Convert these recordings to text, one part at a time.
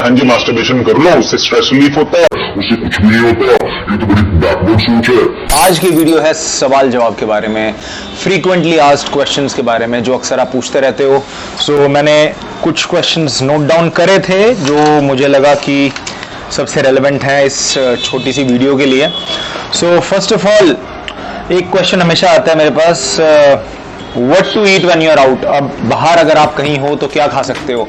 हाँ जी मास्टरबेशन कर लो, उससे स्ट्रेस रिलीफ होता है, उससे कुछ भी नहीं होता। ये तो बड़ी बैकवर्ड सोच है। आज की वीडियो है सवाल जवाब के बारे में, फ्रीक्वेंटली आस्क्ड क्वेश्चंस के बारे में जो अक्सर आप पूछते रहते हो। सो मैंने कुछ क्वेश्चंस नोट डाउन करे थे जो मुझे लगा कि सबसे रेलेवेंट है इस छोटी सी वीडियो के लिए। सो फर्स्ट ऑफ ऑल एक क्वेश्चन हमेशा आता है मेरे पास, what to eat when you are out. अब बाहर अगर आप कहीं हो तो क्या खा सकते हो?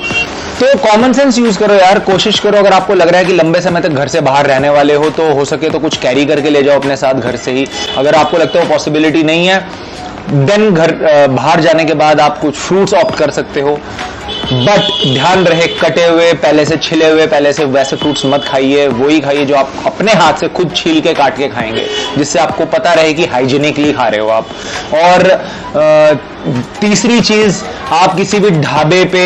तो कॉमन सेंस यूज करो यार, कोशिश करो। अगर आपको लग रहा है कि लंबे समय तक घर से बाहर रहने वाले हो सके तो कुछ कैरी करके ले जाओ अपने साथ घर से ही। अगर आपको लगता है वो पॉसिबिलिटी नहीं है देन बाहर जाने के बाद आप कुछ फ्रूट्स ऑप्ट कर सकते हो। बट ध्यान रहे, कटे हुए, पहले से छिले हुए, पहले से वैसे फ्रूट्स मत खाइए। वही खाइए जो आप अपने हाथ से खुद छील के काट के खाएंगे, जिससे आपको पता रहे कि हाइजीनिकली खा रहे हो आप। और तीसरी चीज, आप किसी भी ढाबे पे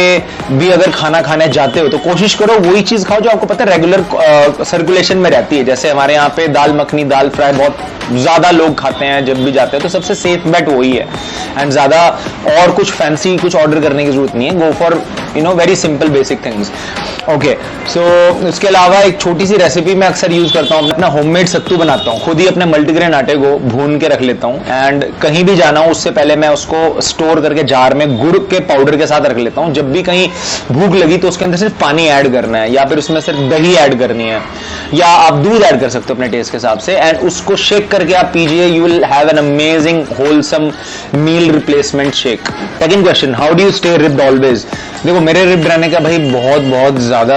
भी अगर खाना खाने जाते हो तो कोशिश करो वही चीज खाओ जो आपको पता है रेगुलर सर्कुलेशन में रहती है। जैसे हमारे यहाँ पे दाल मखनी, दाल फ्राई बहुत ज्यादा लोग खाते हैं जब भी जाते हैं, तो सबसे सेफ बेट वही है। एंड ज्यादा और कुछ फैंसी कुछ ऑर्डर करने की जरूरत नहीं है। Go for very simple basic things. Okay, so इसके अलावा एक छोटी सी रेसिपी मैं अक्सर यूज करता हूँ, अपना होममेड सत्तू बनाता हूँ। खुद ही अपने मल्टीग्रेन आटे को भून के रख लेता हूँ एंड कहीं भी जाना हो उससे पहले मैं उसको स्टोर करके जार में गुड़ के पाउडर के साथ रख लेता हूँ। जब भी कहीं भूख लगी तो उसके अंदर सिर्फ पानी ऐड करना है या फिर उसमें सिर्फ दही ऐड करनी है, या आप दूध ऐड कर सकते हो अपने टेस्ट के हिसाब से। एंड उसको शेक करके आप पीजिए, you will have an amazing wholesome meal replacement shake. Second question, how do you stay ripped always? देखो, मेरे रिप्ड रहने का भाई बहुत ज्यादा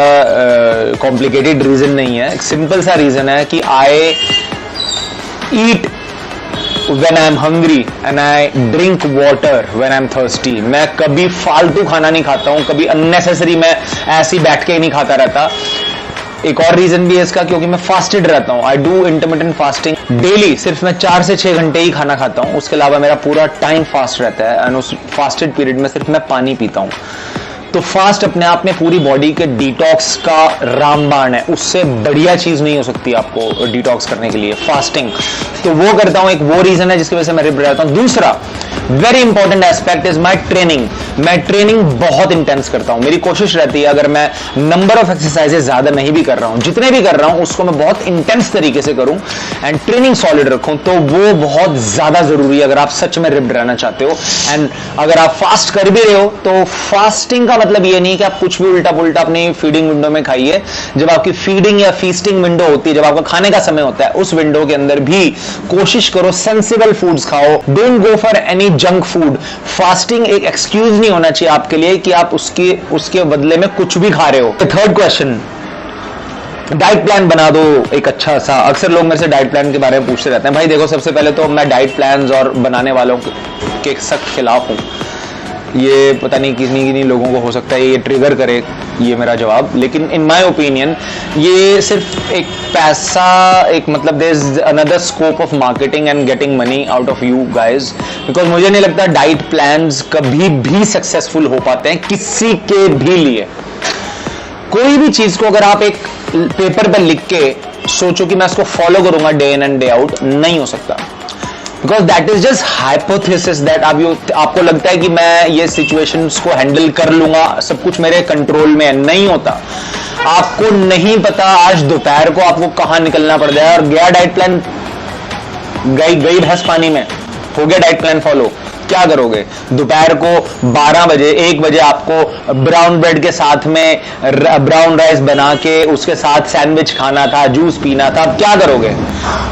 कॉम्प्लिकेटेड रीजन नहीं है। एक सिंपल सा रीजन है कि आई ईट when I am hungry and I drink water when I am thirsty। मैं कभी फालतू खाना नहीं खाता हूं, कभी अननेसेसरी मैं ऐसे ही बैठ के ही नहीं खाता रहता। एक और रीजन भी है इसका, क्योंकि मैं फास्टेड रहता हूं। I do intermittent fasting daily. सिर्फ मैं 4 से 6 घंटे ही खाना खाता हूं, उसके अलावा मेरा पूरा टाइम फास्ट रहता है। एंड उस फास्टेड पीरियड में सिर्फ मैं पानी पीता हूं। तो फास्ट अपने आप में पूरी बॉडी के डिटॉक्स का रामबाण है। उससे बढ़िया चीज नहीं हो सकती आपको डिटॉक्स करने के लिए, फास्टिंग। तो वो करता हूं, एक वो रीजन है जिसकी वजह से मैं रिप्ड रहता हूं। दूसरा very important aspect is my training. मैं ट्रेनिंग बहुत इंटेंस करता हूं। मेरी कोशिश रहती है अगर मैं नंबर ऑफ एक्सरसाइजेस ज्यादा नहीं भी कर रहा हूं, जितने भी कर रहा हूं उसको मैं बहुत इंटेंस तरीके से करूं एंड ट्रेनिंग सॉलिड रखूं। तो वो बहुत ज्यादा जरूरी है अगर आप सच में रिप्ड रहना चाहते हो। एंड अगर आप फास्ट कर भी रहे हो तो फास्टिंग का मतलब ये नहीं कि आप कुछ भी उल्टा पुल्टा अपनी फीडिंग विंडो में खाइए। जब आपकी फीडिंग या फीस्टिंग विंडो होती है, जब आपका खाने का समय होता है, उस विंडो के अंदर भी कोशिश करो सेंसिबल फूड्स खाओ। Don't go for any junk food. Fasting एक एक्सक्यूज नहीं होना चाहिए आपके लिए कि आप उसके बदले में कुछ भी खा रहे हो। थर्ड क्वेश्चन, डाइट प्लान बना दो एक अच्छा सा। अक्सर लोग मेरे से डाइट प्लान के बारे में पूछते रहते हैं। भाई देखो, सबसे पहले तो मैं डाइट प्लान्स और बनाने वालों के सख्त खिलाफ हूं। ये पता नहीं कितनी लोगों को हो सकता है ये ट्रिगर करे ये मेरा जवाब, लेकिन इन माय ओपिनियन ये सिर्फ एक पैसा, एक मतलब there is another scope of marketing and getting money out of you guys. Because मुझे नहीं लगता डाइट प्लान्स कभी भी सक्सेसफुल हो पाते हैं किसी के भी लिए। कोई भी चीज को अगर आप एक पेपर पर लिख के सोचो कि मैं इसको फॉलो करूंगा day in and day out, नहीं हो सकता। Because that is just hypothesis that आपको लगता है कि मैं ये सिचुएशंस को हैंडल कर लूंगा, सब कुछ मेरे कंट्रोल में है। नहीं होता। आपको नहीं पता आज दोपहर को आपको कहां निकलना पड़ जाए, और गया डाइट प्लान, गई भैंस पानी में, हो गया डाइट प्लान फॉलो। क्या करोगे? दोपहर को 12 बजे 1 बजे आपको ब्राउन ब्रेड के साथ में ब्राउन राइस बना के उसके साथ सैंडविच खाना था, जूस पीना था। अब क्या करोगे?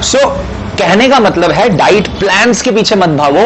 सो कहने का मतलब है डाइट प्लान्स के पीछे मत भागो,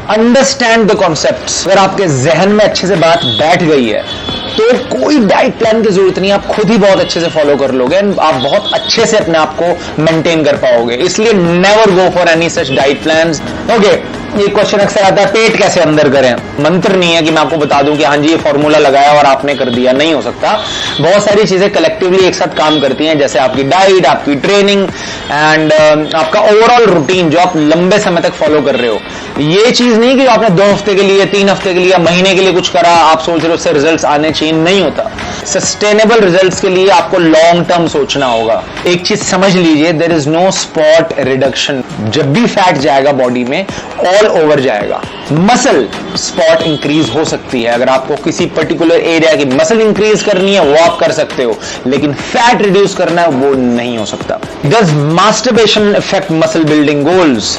अंडरस्टैंड द कॉन्सेप्ट्स। अगर आपके जहन में अच्छे से बात बैठ गई है तो कोई डाइट प्लान की जरूरत नहीं, आप खुद ही बहुत अच्छे से फॉलो कर लोगे एंड आप बहुत अच्छे से अपने आप को मेंटेन कर पाओगे। इसलिए never go for any such diet plans. Okay, ये क्वेश्चन अक्सर आता है, पेट कैसे अंदर करें? मंत्र नहीं है कि मैं आपको बता दूं कि हाँ जी ये फॉर्मूला लगाया और आपने कर दिया, नहीं हो सकता। बहुत सारी चीजें कलेक्टिवली एक साथ काम करती हैं, जैसे आपकी डाइट, आपकी ट्रेनिंग एंड आपका ओवरऑल रूटीन जो आप लंबे समय तक फॉलो कर रहे हो। ये चीज नहीं कि आपने 2 हफ्ते के लिए, 3 हफ्ते के लिए, महीने के लिए कुछ करा, आप सोच रहे हो उससे रिजल्ट्स आने चाहिए, नहीं होता। सस्टेनेबल रिजल्ट्स के लिए आपको लॉन्ग टर्म सोचना होगा। एक चीज समझ लीजिए, there is no spot reduction. जब भी फैट जाएगा बॉडी में, ऑल ओवर जाएगा। मसल स्पॉट इंक्रीज हो सकती है। अगर आपको किसी पर्टिकुलर एरिया की मसल इंक्रीज करनी है वो आप कर सकते हो, लेकिन फैट रिड्यूस करना है वो नहीं हो सकता। Does masturbation effect muscle building goals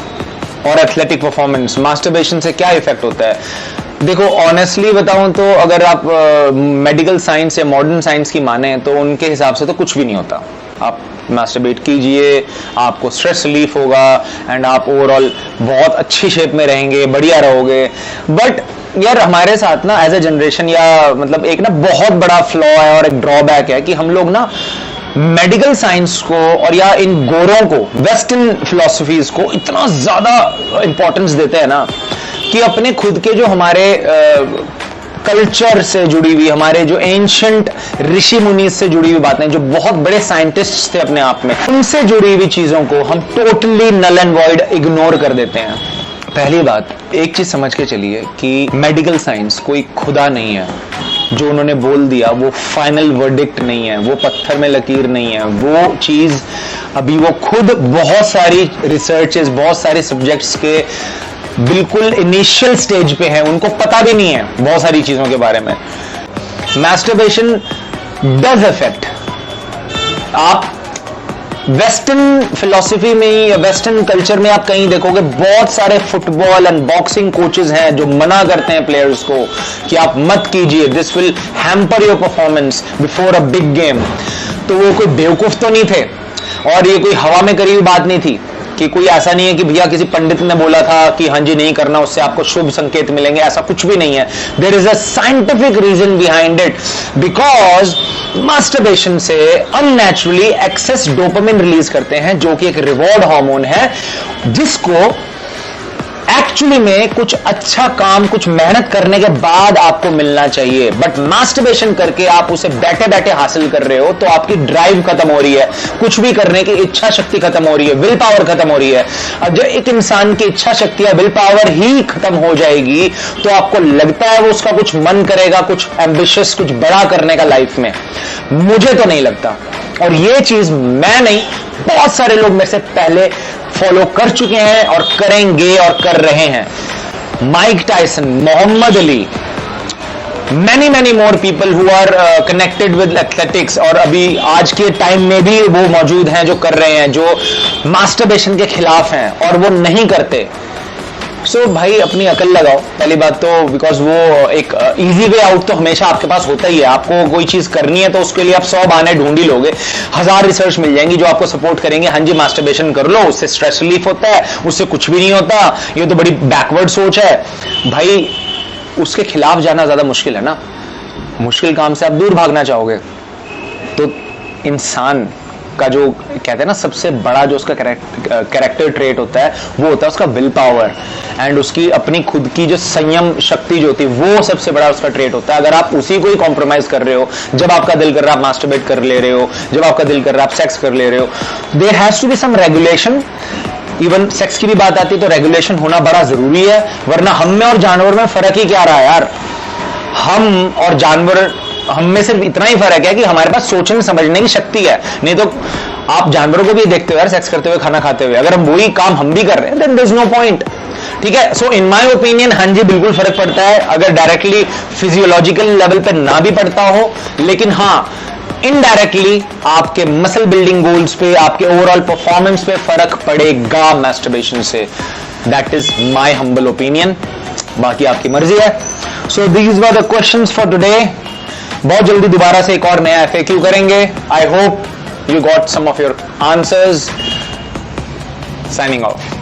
और एथलेटिक परफॉर्मेंस? मास्टरबेशन से क्या इफेक्ट होता है? देखो ऑनेस्टली बताऊं तो अगर आप मेडिकल साइंस या मॉडर्न साइंस की माने तो उनके हिसाब से तो कुछ भी नहीं होता। आप मास्टरबेट कीजिए, आपको स्ट्रेस रिलीफ होगा एंड आप ओवरऑल बहुत अच्छी शेप में रहेंगे, बढ़िया रहोगे। बट यार हमारे साथ ना एज ए जनरेशन या मतलब एक ना बहुत बड़ा फ्लॉ है और एक ड्रॉबैक है कि हम लोग ना मेडिकल साइंस को और या इन गोरों को, वेस्टर्न फिलॉसफीज को इतना ज्यादा इंपॉर्टेंस देते हैं ना कि अपने खुद के जो हमारे कल्चर से जुड़ी हुई, हमारे जो एंशंट ऋषि मुनि से जुड़ी हुई बातें, जो बहुत बड़े साइंटिस्ट थे अपने आप में, उनसे जुड़ी हुई चीजों को हम totally null and void ignore कर देते हैं। पहली बात, एक चीज समझ के चलिए कि मेडिकल साइंस कोई खुदा नहीं है। जो उन्होंने बोल दिया वो फाइनल वर्डिक्ट नहीं है, वो पत्थर में लकीर नहीं है। वो चीज अभी वो खुद बहुत सारी रिसर्चेस, बहुत सारे सब्जेक्ट्स के बिल्कुल इनिशियल स्टेज पे हैं, उनको पता भी नहीं है बहुत सारी चीजों के बारे में। Masturbation does effect. आप वेस्टर्न फिलॉसफी में या वेस्टर्न कल्चर में आप कहीं देखोगे बहुत सारे फुटबॉल एंड बॉक्सिंग कोचेस हैं जो मना करते हैं प्लेयर्स को कि आप मत कीजिए, this will hamper your performance before a big game. तो वो कोई बेवकूफ तो नहीं थे और ये कोई हवा में करी हुई बात नहीं थी कि कोई ऐसा नहीं है कि भैया किसी पंडित ने बोला था कि हाँ जी नहीं करना, उससे आपको शुभ संकेत मिलेंगे, ऐसा कुछ भी नहीं है। There is a scientific reason behind it, because masturbation से अननेचुरली एक्सेस डोपामिन रिलीज करते हैं जो कि एक रिवॉर्ड हार्मोन है, जिसको एक्चुअली में कुछ अच्छा काम, कुछ मेहनत करने के बाद आपको मिलना चाहिए। बट मास्टरबेशन करके आप उसे बैठे बैठे हासिल कर रहे हो तो आपकी ड्राइव खत्म हो रही है, कुछ भी करने की इच्छा शक्ति खत्म हो रही है, विल पावर खत्म हो रही है। अब जब एक इंसान की इच्छा शक्ति या विल पावर ही खत्म हो जाएगी तो आपको लगता है वो उसका कुछ मन करेगा, कुछ एम्बिशियस, कुछ बड़ा करने का लाइफ में। मुझे तो नहीं लगता, और ये चीज मैं नहीं, बहुत सारे लोग मेरे से पहले फॉलो कर चुके हैं और करेंगे और कर रहे हैं। Mike Tyson, Muhammad Ali, many more people who are connected with athletics, और अभी आज के टाइम में भी वो मौजूद हैं जो कर रहे हैं, जो मास्टरबेशन के खिलाफ हैं और वो नहीं करते। सो भाई अपनी अकल लगाओ पहली बात तो, बिकॉज वो एक इजी वे आउट तो हमेशा आपके पास होता ही है। आपको कोई चीज करनी है तो उसके लिए आप 100 बहाने ढूंढ ही लोगे, 1000 रिसर्च मिल जाएंगी जो आपको सपोर्ट करेंगे। हाँ जी मास्टरबेशन कर लो, उससे स्ट्रेस रिलीफ होता है, उससे कुछ भी नहीं होता, ये तो बड़ी बैकवर्ड सोच है। भाई उसके खिलाफ जाना ज्यादा मुश्किल है ना, मुश्किल काम से आप दूर भागना चाहोगे तो इंसान का जो कहते हैं ना सबसे बड़ा जो उसका कैरेक्टर ट्रेट होता है वो होता है उसका विल पावर, एंड उसकी अपनी खुद की जो संयम शक्ति जो होती है वो सबसे बड़ा उसका ट्रेट होता है। अगर आप उसी को ही कॉम्प्रोमाइज कर रहे हो, जब आपका दिल कर रहा है आप मास्टरबेट कर ले रहे हो, जब आपका दिल कर रहा है आप सेक्स कर ले रहे हो, there has to be some regulation. Even sex की भी बात आती है तो रेगुलेशन होना बड़ा जरूरी है, वरना हम में और जानवर में फर्क ही क्या रहा है यार। हम और जानवर, हम में सिर्फ इतना ही फर्क है कि हमारे पास सोचने समझने की शक्ति है, नहीं तो आप जानवरों को भी देखते हो यार सेक्स करते हुए, खाना खाते हुए, अगर हम वही काम हम भी कर रहे हैं then there is no point. ठीक है, सो इन माय ओपिनियन हाँ जी बिल्कुल फर्क पड़ता है, अगर डायरेक्टली फिजियोलॉजिकल लेवल पे ना भी पड़ता हो, लेकिन हाँ इनडायरेक्टली आपके मसल बिल्डिंग गोल्स पे, आपके ओवरऑल परफॉर्मेंस पे फर्क पड़ेगा मास्टरबेशन से। That is my humble opinion, बाकी आपकी मर्जी है। So these were the questions for today. बहुत जल्दी दोबारा से एक और नया FAQ करेंगे। I hope you got some of your answers. Signing of.